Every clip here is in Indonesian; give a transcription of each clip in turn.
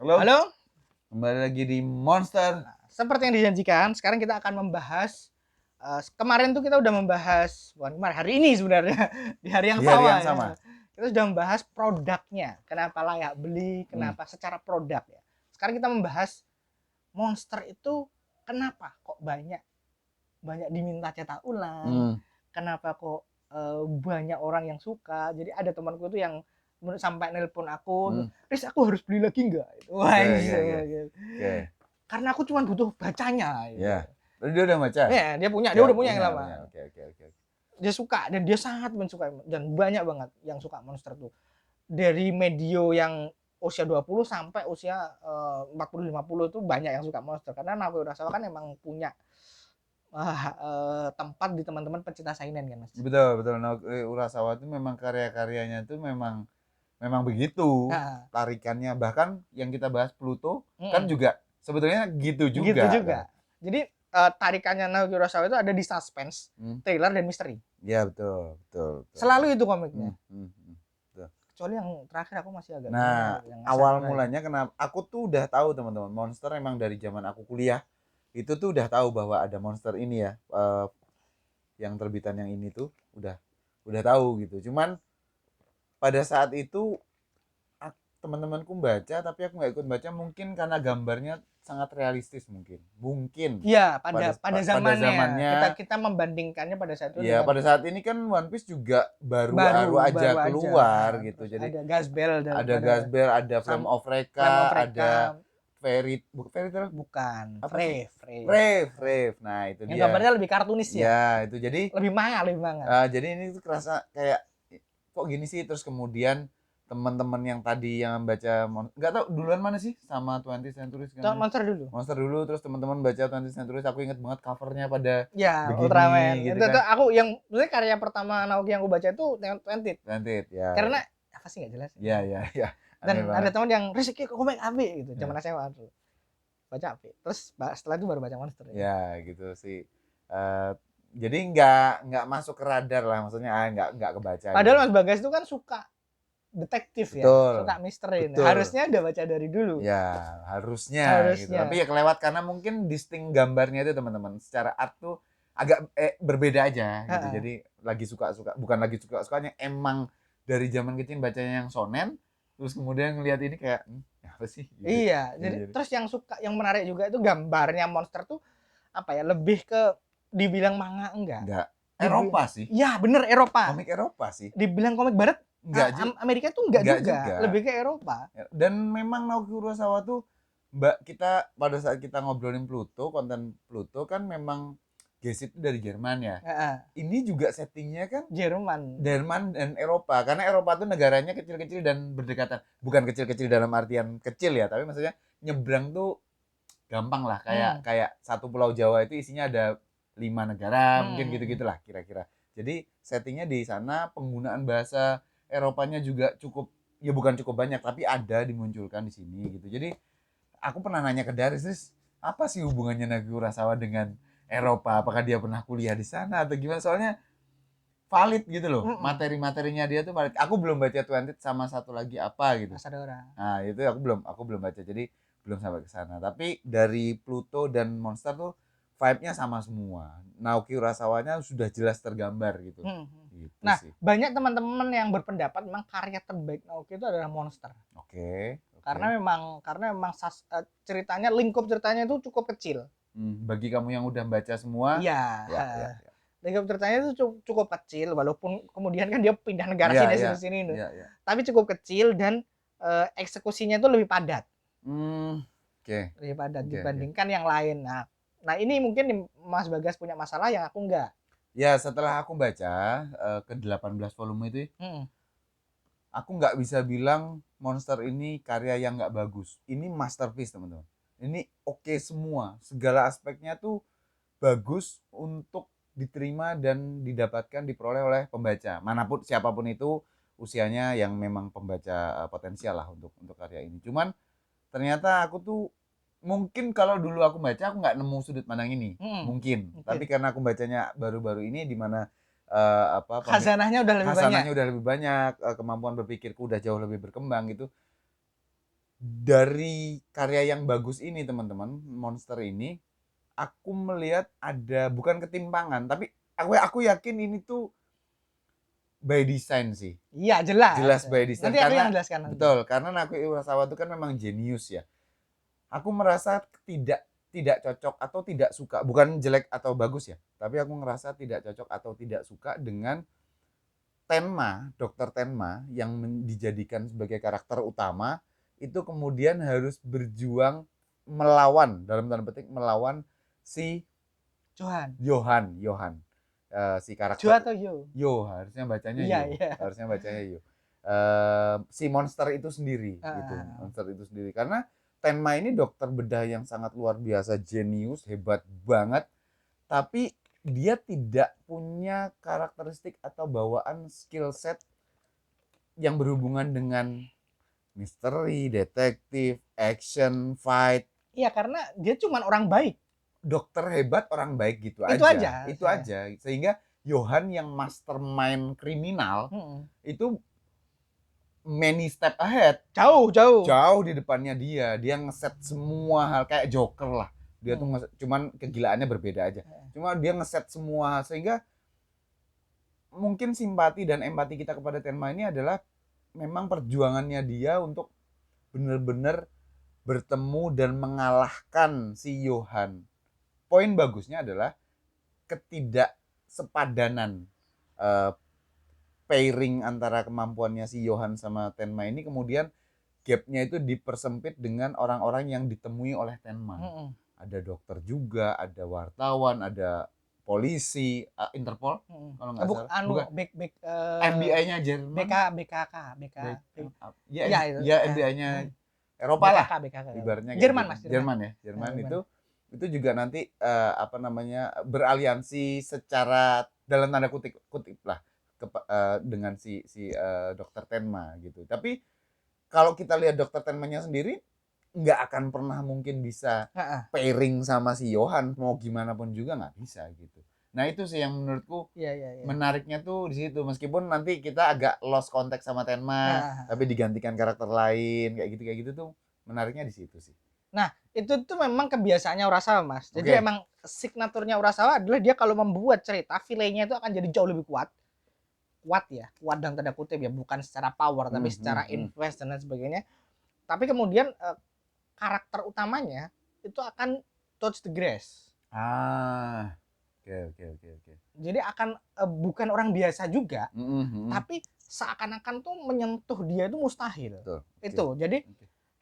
Halo, Halo, kembali lagi di Monster. seperti yang dijanjikan, sekarang kita akan membahas kemarin tuh kita udah membahas, bukan kemarin, hari ini sebenarnya di hari yang Di hari sama yang ya. sama. Kita sudah membahas produknya, kenapa layak beli, kenapa secara produk ya. Sekarang kita membahas Monster itu kenapa kok banyak banyak diminta cetak ulang, kenapa kok banyak orang yang suka. Jadi ada temanku tuh yang sampai nelpon aku, Riz aku harus beli lagi nggak? Wah, Oke. karena aku cuma butuh bacanya gitu. Ya. Tadi dia udah baca? Ya, dia Ya, udah punya yang lama. Oke. Dia suka dan dia sangat mensukai dan banyak banget yang suka Monster tuh. Dari medio yang usia 20 sampai usia 40 50 tuh banyak yang suka Monster karena Naoki Urasawa kan emang punya tempat di teman-teman pecinta seinen kan, Mas. Betul. Naoki Urasawa itu memang karya-karyanya itu memang begitu Nah, tarikannya. Bahkan yang kita bahas Pluto kan juga sebetulnya gitu gitu juga. juga. Kan? Jadi tarikannya Naoki Urasawa itu ada di suspense, thriller dan misteri. Iya, betul. Selalu itu komiknya. Betul. Kecuali yang terakhir aku masih agak Nah, yang awal mulanya kenapa aku tuh udah tahu teman-teman, Monster emang dari zaman aku kuliah itu tuh udah tahu bahwa ada Monster ini ya, yang terbitan yang ini tuh udah tahu gitu. Cuman pada saat itu teman-temanku baca tapi aku nggak ikut baca mungkin karena gambarnya sangat realistis mungkin. Iya, pada zamannya. Kita membandingkannya pada saat itu ya dengan pada saat ini kan One Piece juga baru aja keluar aja. gitu. Terus Jadi ada Gasbel ada Gasbel, ada Flame of Recca, ada Fairy Tail bukan, apa sih? Brave. Nah, itu yang dia. gambarnya lebih kartunis ya. Ya, itu jadi lebih manga. Jadi ini tuh kerasa kayak kok gini sih, terus kemudian teman-teman yang tadi yang baca nggak tahu duluan mana sih sama 20th Century kan? Monster dulu terus teman-teman baca 20th Century, aku inget banget covernya pada ya, begini Ultraman gitu itu kan. aku yang sebenarnya karya pertama Naoki yang aku baca itu 20th ya. Karena apa sih nggak jelas ya. dan ada teman yang rezeki komik AB gitu zaman SMA tuh baca AB, terus setelah itu baru baca Monster ya gitu sih. Jadi nggak masuk ke radar lah, maksudnya nggak kebaca. Padahal gitu. Mas Bagas itu kan suka detektif ya, suka misteri. Harusnya udah baca dari dulu. Ya, harusnya. Gitu. Tapi ya kelewat karena mungkin distinct gambarnya itu teman-teman. Secara art tuh agak berbeda aja gitu. Jadi bukan lagi suka-sukanya, emang dari zaman kecil bacanya yang shonen, terus kemudian ngelihat ini kayak apa sih? Gitu. Iya, jadi terus yang menarik juga itu gambarnya Monster tuh apa ya? Lebih ke dibilang manga enggak. Eropa sih. Iya, bener Eropa. Komik Eropa sih. Dibilang komik barat Amerika tuh enggak juga, lebih ke Eropa. Dan memang Naoki Urasawa tuh kita pada saat kita ngobrolin Pluto, konten Pluto kan memang Gesit itu dari Jerman ya. Ini juga settingnya kan Jerman dan Eropa, karena Eropa tuh negaranya kecil-kecil dan berdekatan. Bukan kecil-kecil dalam artian kecil ya, tapi maksudnya nyebrang tuh gampang lah. Kayak satu pulau Jawa itu isinya ada 5 negara, mungkin gitu-gitulah kira-kira. Jadi settingnya di sana, penggunaan bahasa Eropanya juga bukan cukup banyak, tapi ada dimunculkan di sini gitu. Jadi aku pernah nanya ke Daris, apa sih hubungannya Naoki Urasawa dengan Eropa? Apakah dia pernah kuliah di sana atau gimana? Soalnya valid gitu loh. Materi-materinya dia tuh valid. Aku belum baca 20 sama satu lagi apa gitu. Nah, itu aku belum baca. Jadi belum sampai ke sana. Tapi dari Pluto dan Monster tuh vibe-nya sama semua. Naoki Urasawanya sudah jelas tergambar gitu. Gitu nah, sih. Banyak teman-teman yang berpendapat memang karya terbaik Naoki itu adalah Monster. Oke. Karena memang ceritanya, lingkup ceritanya itu cukup kecil. Bagi kamu yang udah baca semua, ya. Lingkup ceritanya itu cukup kecil, walaupun kemudian kan dia pindah negara sini. Tapi cukup kecil dan eksekusinya itu lebih padat. Lebih padat dibandingkan yang lain. Nah ini mungkin Mas Bagas punya masalah yang aku enggak. Ya, setelah aku baca ke 18 volume itu, aku nggak bisa bilang Monster ini karya yang nggak bagus. Ini masterpiece teman-teman. Ini oke semua. Segala aspeknya tuh bagus untuk diterima dan didapatkan, diperoleh oleh pembaca. Manapun, siapapun itu usianya, yang memang pembaca potensial lah untuk karya ini. Cuman ternyata aku tuh mungkin kalau dulu aku baca aku nggak nemu sudut pandang ini. Mungkin. Tapi karena aku bacanya baru-baru ini, di mana khazanahnya udah lebih banyak, kemampuan berpikirku udah jauh lebih berkembang gitu. dari karya yang bagus ini teman-teman, Monster ini, aku melihat ada bukan ketimpangan, tapi aku yakin ini tuh by design sih. Iya, jelas. Jelas by design. Nanti aku yang jelaskan nanti. Betul, karena Naoki Urasawa itu kan memang jenius ya. Aku merasa tidak cocok atau tidak suka, bukan jelek atau bagus ya, tapi aku ngerasa tidak cocok atau tidak suka dengan Tenma, Dokter Tenma yang dijadikan sebagai karakter utama itu kemudian harus berjuang melawan, dalam tanda petik melawan si Johan, si karakter Jo atau Yo? harusnya bacanya iya, Yo, iya. harusnya bacanya Yo. Si monster itu sendiri gitu, monster itu sendiri, karena Tenma ini dokter bedah yang sangat luar biasa, jenius, hebat banget, tapi dia tidak punya karakteristik atau bawaan skill set yang berhubungan dengan misteri, detektif, action, fight. Iya, karena dia cuma orang baik. Dokter hebat, orang baik gitu itu aja. Itu aja. Sehingga Johan yang mastermind kriminal itu many step ahead. Jauh di depannya dia. Dia ngeset semua hal kayak Joker lah. Dia tuh cuman kegilaannya berbeda aja. Cuma dia ngeset semua sehingga mungkin simpati dan empati kita kepada Tenma ini adalah memang perjuangannya dia untuk benar-benar bertemu dan mengalahkan si Johan. Poin bagusnya adalah ketidaksepadanan pairing antara kemampuannya si Johan sama Tenma ini, kemudian gapnya itu dipersempit dengan orang-orang yang ditemui oleh Tenma. Ada dokter juga, ada wartawan, ada polisi, Interpol kalau nggak salah. Bukan. FBI-nya Jerman. BKK. Ya FBI-nya Eropa lah. Ibaratnya Jerman, Mas. Jerman ya. Jerman itu juga nanti beraliansi secara dalam tanda kutip lah dengan si Dokter Tenma gitu. Tapi kalau kita lihat Dokter Tenmanya sendiri nggak akan pernah mungkin bisa pairing sama si Johan, mau gimana pun juga nggak bisa gitu. Nah itu sih yang menurutku menariknya tuh di situ, meskipun nanti kita agak lost konteks sama Tenma, tapi digantikan karakter lain kayak gitu tuh menariknya di situ sih. Nah itu tuh memang kebiasaannya Urasawa, Mas. Jadi emang signaturnya Urasawa adalah dia kalau membuat cerita, filenya itu akan jadi jauh lebih kuat dalam tanda kutip ya, bukan secara power tapi secara influence dan lain sebagainya. Tapi kemudian karakter utamanya itu akan touch the grass. Oke. Jadi akan bukan orang biasa juga, tapi seakan-akan tuh menyentuh dia itu mustahil. Itu. Jadi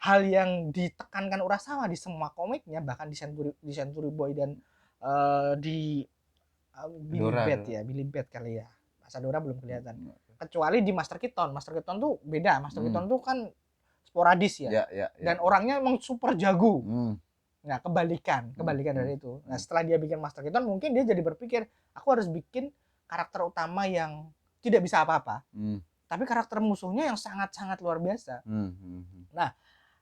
hal yang ditekankan Urasawa di semua komiknya, bahkan di Century Boy dan di Billy Bat kali ya. Masadora belum kelihatan. Kecuali di Master Keaton. Master Keaton tuh beda. Master Keaton tuh kan sporadis ya. Dan orangnya emang super jago. Nah, kebalikan dari itu. Nah, setelah dia bikin Master Keaton, mungkin dia jadi berpikir, aku harus bikin karakter utama yang tidak bisa apa-apa. Tapi karakter musuhnya yang sangat-sangat luar biasa. Nah,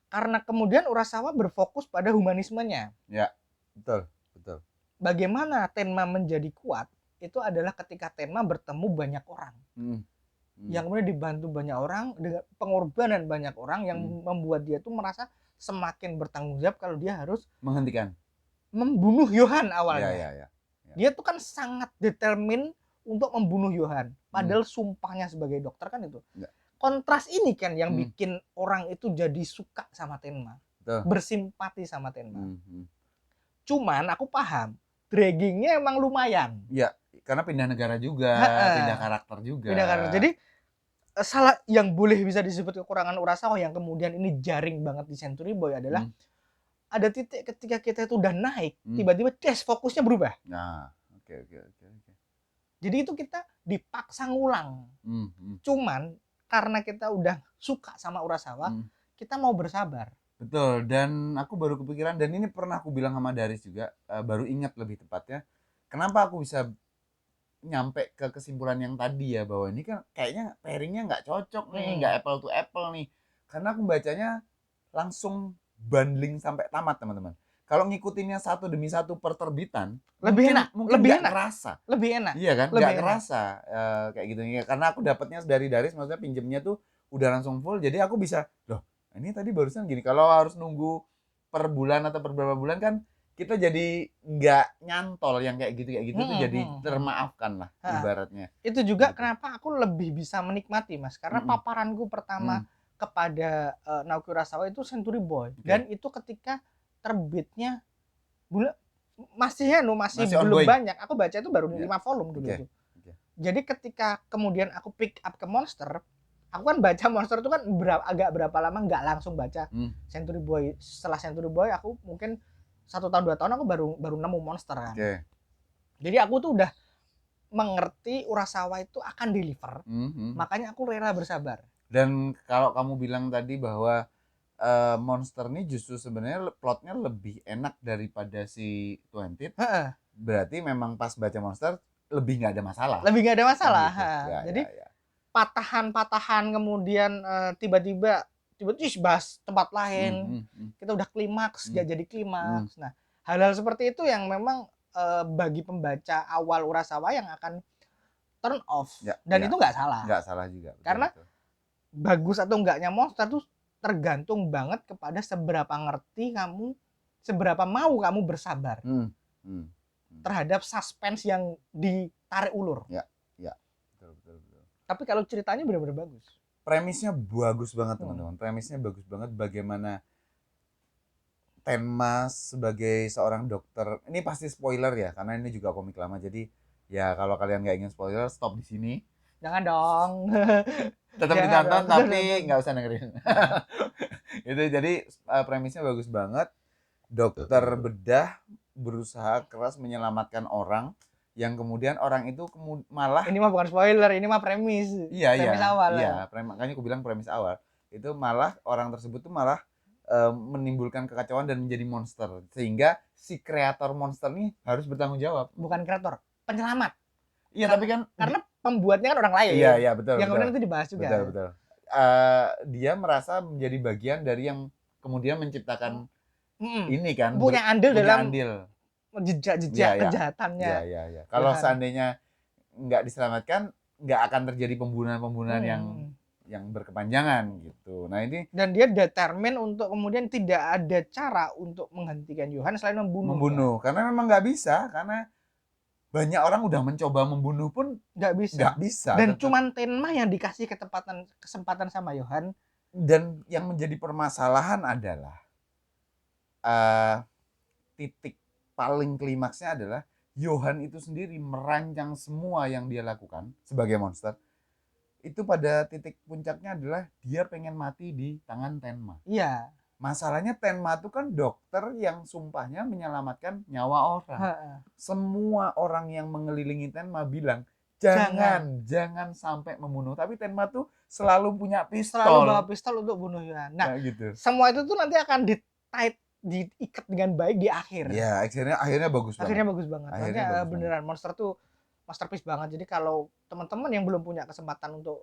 karena kemudian Urasawa berfokus pada humanismenya. Ya, betul. Bagaimana Tenma menjadi kuat? Itu adalah ketika Tenma bertemu banyak orang. Yang kemudian dibantu banyak orang, dengan pengorbanan banyak orang yang membuat dia tuh merasa semakin bertanggung jawab kalau dia harus membunuh Johan awalnya. Ya. Dia tuh kan sangat determin untuk membunuh Johan. Padahal sumpahnya sebagai dokter kan itu. Kontras ini kan yang bikin orang itu jadi suka sama Tenma. Bersimpati sama Tenma. Cuman aku paham, draggingnya emang lumayan. Iya, karena pindah negara juga, pindah karakter juga. Jadi salah yang boleh bisa disebut kekurangan Urasawa yang kemudian ini jaring banget di Century Boy adalah ada titik ketika kita itu udah naik, tiba-tiba fokusnya berubah. Nah, oke. Jadi itu kita dipaksa ngulang. Cuman karena kita udah suka sama Urasawa, kita mau bersabar. Betul, dan aku baru kepikiran, dan ini pernah aku bilang sama Daris juga, baru ingat lebih tepatnya, kenapa aku bisa nyampe ke kesimpulan yang tadi ya, bahwa ini kan kayaknya pairingnya nggak cocok nih, nggak apple to apple nih, karena aku bacanya langsung bundling sampai tamat teman-teman. Kalau ngikutinnya satu demi satu per terbitan, lebih enak, kerasa, lebih enak, iya kan, nggak kerasa kayak gitu ya, karena aku dapatnya dari Daris, maksudnya pinjemnya tuh udah langsung full, jadi aku bisa loh Ini tadi barusan gini, kalau harus nunggu per bulan atau per beberapa bulan kan kita jadi nggak nyantol yang kayak gitu tuh jadi termaafkan lah ibaratnya. Itu juga gitu. Kenapa aku lebih bisa menikmati Mas, karena paparanku pertama kepada Naoki Urasawa itu Century Boy, dan itu ketika terbitnya masih belum banyak. Aku baca itu baru 5 volume dulu itu. Jadi ketika kemudian aku pick up ke Monster, aku kan baca Monster itu kan agak berapa lama nggak langsung baca Century Boy. Setelah Century Boy aku mungkin 1 tahun 2 tahun aku baru nemu Monster kan. Jadi aku tuh udah mengerti Urasawa itu akan deliver. Makanya aku rela bersabar. Dan kalau kamu bilang tadi bahwa Monster ini justru sebenarnya plotnya lebih enak daripada si Twenty, berarti memang pas baca Monster lebih nggak ada masalah. Lebih nggak ada masalah. Gitu. Jadi patahan-patahan kemudian tiba-tiba bahas tempat lain, kita udah klimaks, gak jadi klimaks. Nah, hal-hal seperti itu yang memang bagi pembaca awal Urasawa yang akan turn off, dan itu nggak salah. Nggak salah juga. Betul, karena bagus atau enggaknya Monster tuh tergantung banget kepada seberapa ngerti kamu, seberapa mau kamu bersabar terhadap suspense yang ditarik ulur. Ya. Betul. Tapi kalau ceritanya benar-benar bagus. Premisnya bagus banget teman-teman. Premisnya bagus banget, bagaimana Tenma sebagai seorang dokter. Ini pasti spoiler ya, karena ini juga komik lama. Jadi ya kalau kalian nggak ingin spoiler, stop di sini. Jangan dong. Tetap ditonton tapi nggak usah dengerin. Itu jadi premisnya bagus banget. Dokter bedah berusaha keras menyelamatkan orang, yang kemudian orang itu malah, ini mah bukan spoiler, ini mah premis. Premis awal. Iya, makanya aku bilang premis awal. Itu malah orang tersebut tuh malah menimbulkan kekacauan dan menjadi monster, sehingga si kreator monster ini harus bertanggung jawab. Bukan kreator, penyelamat. Iya, tapi kan karena pembuatnya kan orang lain. Iya, betul. Yang kemudian itu dibahas juga. Betul. Dia merasa menjadi bagian dari yang kemudian menciptakan ini kan, punya andil dalam jejak-jejak kejahatannya. Iya. Kalau seandainya nggak diselamatkan, nggak akan terjadi pembunuhan yang berkepanjangan gitu. Nah ini, dan dia determin untuk kemudian tidak ada cara untuk menghentikan Johan selain membunuh. Karena memang nggak bisa, karena banyak orang udah mencoba membunuh pun nggak bisa. Dan cuman Tenma yang dikasih kesempatan sama Johan. Dan yang menjadi permasalahan adalah titik paling klimaksnya adalah Johan itu sendiri merancang semua yang dia lakukan sebagai monster. Itu pada titik puncaknya adalah dia pengen mati di tangan Tenma. Iya. Masalahnya Tenma itu kan dokter yang sumpahnya menyelamatkan nyawa orang. Semua orang yang mengelilingi Tenma bilang, jangan sampai membunuh. Tapi Tenma tuh selalu punya pistol. Selalu bawa pistol untuk bunuh Johan. Nah, gitu. Semua itu tuh nanti akan diikat dengan baik di akhir. Ya, akhirnya bagus banget. Akhirnya bagus banget. Makanya beneran Monster tuh masterpiece banget. Jadi kalau teman-teman yang belum punya kesempatan untuk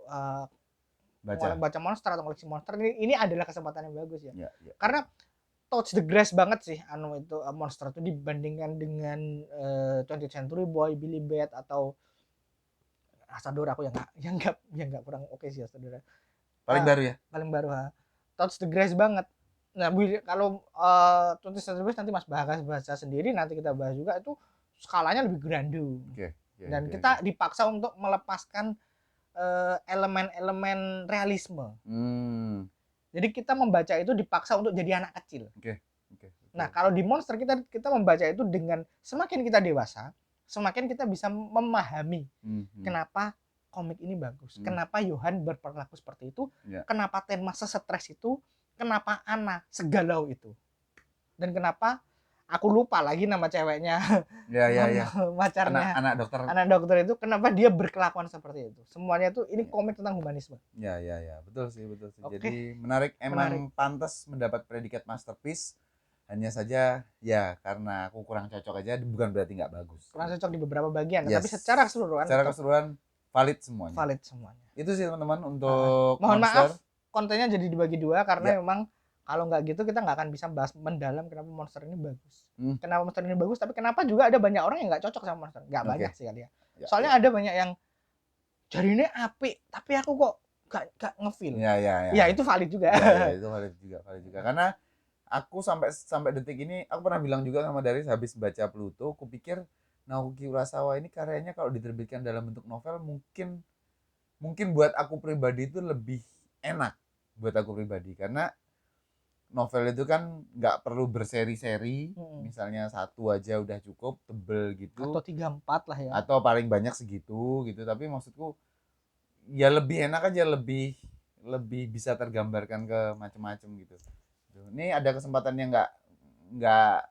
baca Monster atau koleksi Monster, ini adalah kesempatan yang bagus ya. Karena touch the grass banget sih itu Monster tuh dibandingkan dengan 20th Century Boy, Billy Bat atau Asadora. Aku yang enggak kurang oke sih Asadora. Paling baru ya? Paling baru touch the grass banget. Nah, kalau 20th Century Boy nanti Mas bahas sendiri, nanti kita bahas juga, itu skalanya lebih grandeur. Dan kita dipaksa untuk melepaskan elemen-elemen realisme. Jadi kita membaca itu dipaksa untuk jadi anak kecil. Nah, kalau di Monster kita membaca itu dengan semakin kita dewasa, semakin kita bisa memahami kenapa komik ini bagus, kenapa Johan berperilaku seperti itu, kenapa Tenma stres itu, kenapa Anna segalau itu, dan kenapa aku lupa lagi nama ceweknya. Pacarnya. Anak dokter itu kenapa dia berkelakuan seperti itu. Semuanya itu ini komik tentang humanisme. Ya. Betul sih. Jadi menarik. Pantas mendapat predikat masterpiece. Hanya saja ya karena aku kurang cocok aja, bukan berarti nggak bagus. Kurang cocok di beberapa bagian, tapi secara keseluruhan valid semuanya. Itu sih teman-teman untuk mohon maaf kontennya jadi dibagi dua karena memang kalau nggak gitu kita nggak akan bisa bahas mendalam kenapa Monster ini bagus. Kenapa Monster ini bagus, tapi kenapa juga ada banyak orang yang nggak cocok sama Monster. Nggak banyak sih kali ya. Soalnya ada banyak yang jarine apik, tapi aku kok gak ngefeel. Ya itu valid juga. Itu valid juga. Karena aku sampai detik ini aku pernah bilang juga sama Daris habis baca Pluto, aku pikir Naoki Urasawa ini karyanya kalau diterbitkan dalam bentuk novel mungkin buat aku pribadi itu lebih enak buat aku pribadi, karena novel itu kan nggak perlu berseri-seri, misalnya satu aja udah cukup tebel gitu, atau 3-4 lah ya, atau paling banyak segitu gitu. Tapi maksudku ya lebih enak aja, lebih bisa tergambarkan ke macam-macam gitu. Ini ada kesempatan yang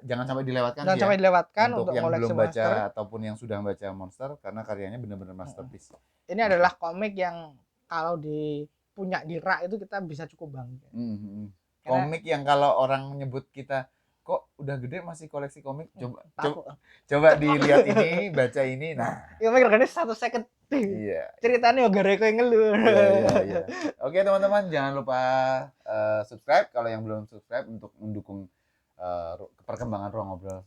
jangan sampai dilewatkan jangan sampai dilewatkan untuk yang belum baca monster, ataupun yang sudah baca Monster, karena karyanya benar-benar masterpiece. Ini adalah komik yang kalau punya di rak itu kita bisa cukup bangga. Komik yang kalau orang menyebut kita kok udah gede masih koleksi komik, coba dilihat ini, baca ini. Nah, ya regane 1 second. Iya. Ceritanya yo gara kowe ngeluh. Iya. Oke, teman-teman, jangan lupa subscribe kalau yang belum subscribe untuk mendukung perkembangan Ruang Ngobrol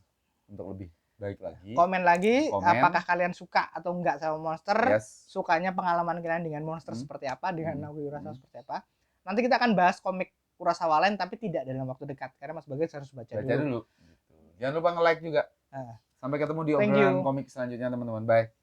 untuk lebih baik lagi. Komen lagi, apakah kalian suka atau enggak sama Monster? Sukanya pengalaman kalian dengan Monster seperti apa, dengan Naoki Urasawa seperti apa? Nanti kita akan bahas komik Urasawa lain tapi tidak dalam waktu dekat karena Mas Bagas harus baca dulu. Gitu. Jangan lupa nge-like juga. Sampai ketemu di obrolan komik selanjutnya, teman-teman. Bye.